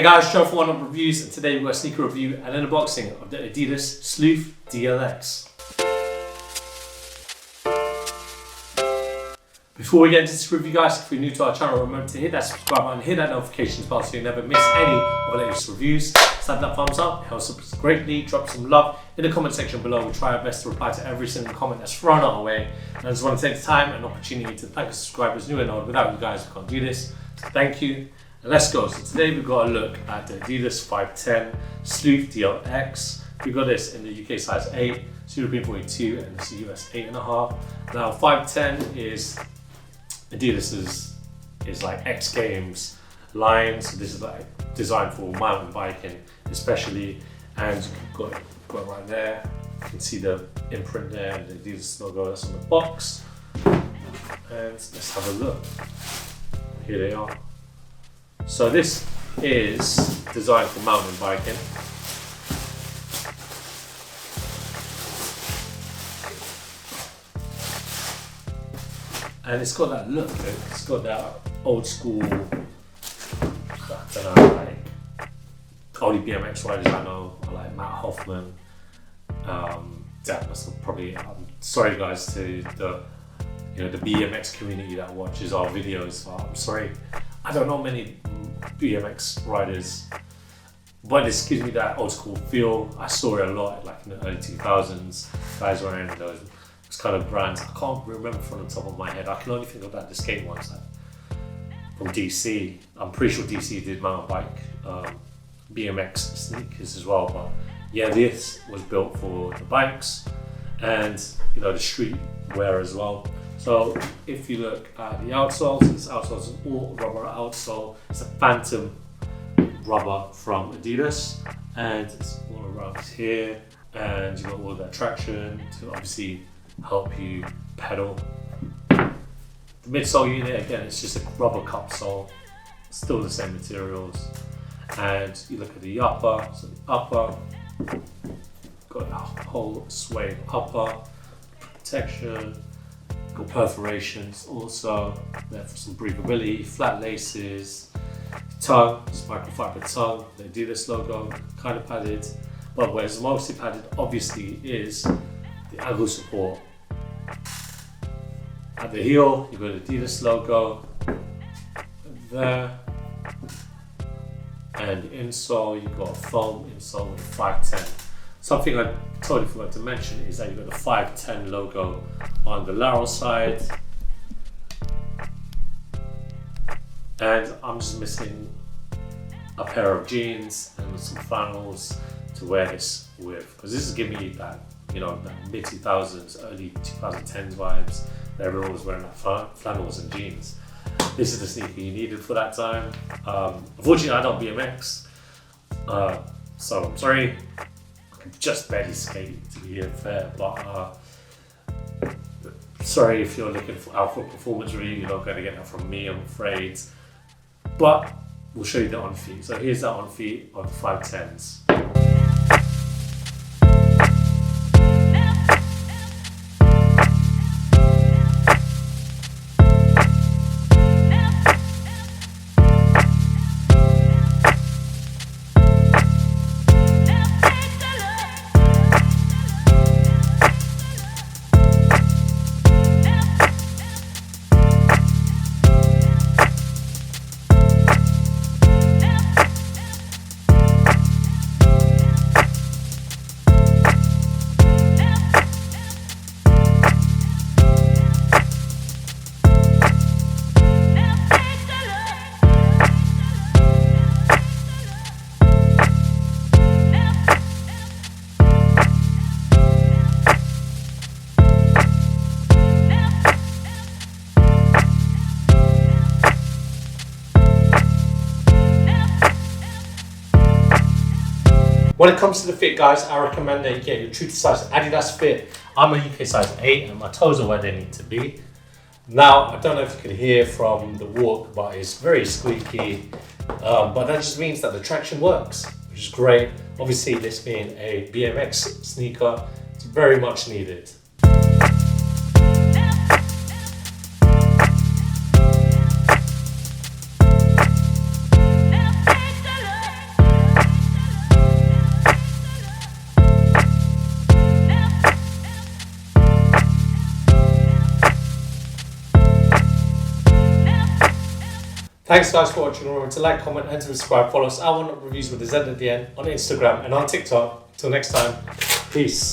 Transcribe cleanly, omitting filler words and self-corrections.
guys, Gerald from Oneupreviewz, and today we've got a sneaker review and an unboxing of the ADIDAS SLEUTH DLX. Before we get into this review, guys, if you're new to our channel, remember to hit that subscribe button, hit that notifications bell so you never miss any of our latest reviews. Slap that thumbs up, it helps us greatly. Drop some love in the comment section below. We try our best to reply to every single comment that's thrown our way. And I just want to take the time and opportunity to thank our subscribers, new and old. Without you guys, we can't do this. So thank you. And let's go. So today we've got a look at the ADIDAS 510 SLEUTH DLX. We got this in the UK size 8, European 42, and it's the US 8.5. Now 510 is ADIDAS is like X Games line, so this is like designed for mountain biking especially, and you've got it right there. You can see the imprint there and the ADIDAS logo that's on the box. And let's have a look. Here they are. So this is designed for mountain biking. And it's got that look, it's got that old school, I don't know, like only BMX riders I know are like Matt Hoffman. That's probably, I'm sorry guys to the BMX community that watches our videos. I'm sorry, I don't know many BMX riders, but this gives me that old school feel. I saw it a lot, like in the early 2000s, guys wearing those kind of brands. I can't remember from the top of my head. I can only think about the skate ones from DC. I'm pretty sure DC did mountain bike BMX sneakers as well, but yeah, this was built for the bikes and the street wear as well. So if you look at the outsole, so this outsole is an all rubber outsole. It's a Phantom rubber from ADIDAS, and it's all around here, and you've got all that traction to obviously help you pedal. The midsole unit, again, it's just a rubber cup sole, still the same materials. And you look at the upper, so the upper, got a whole suede upper, protection, got perforations also, there for some breathability, flat laces, tongue, it's microfiber tongue, the ADIDAS logo, kind of padded, but where it's mostly padded obviously is the ankle support. At the heel, you've got the ADIDAS logo there, and the insole, you've got a foam insole with a 510. Something I totally forgot to mention is that you've got the 510 logo on the lateral side, and I'm just missing a pair of jeans and some flannels to wear this with, because this is giving me that that mid 2000s, early 2010s vibes. Everyone was wearing that flannels and jeans. This is the sneaker you needed for that time. Unfortunately, I don't BMX, so I'm sorry. I can just barely skate, to be fair, but sorry if you're looking out for performance review. You're not going to get that from me, I'm afraid. But we'll show you the on feet. So here's the on feet on the 510s. When it comes to the fit, guys, I recommend that you get your true to size ADIDAS fit. I'm a UK size 8 and my toes are where they need to be. Now, I don't know if you can hear from the walk, but it's very squeaky. But that just means that the traction works, which is great. Obviously, this being a BMX sneaker, it's very much needed. Thanks guys for watching. Remember to like, comment and subscribe. Follow us at Oneupreviewz with a Z at the end on Instagram and on TikTok. Till next time, peace.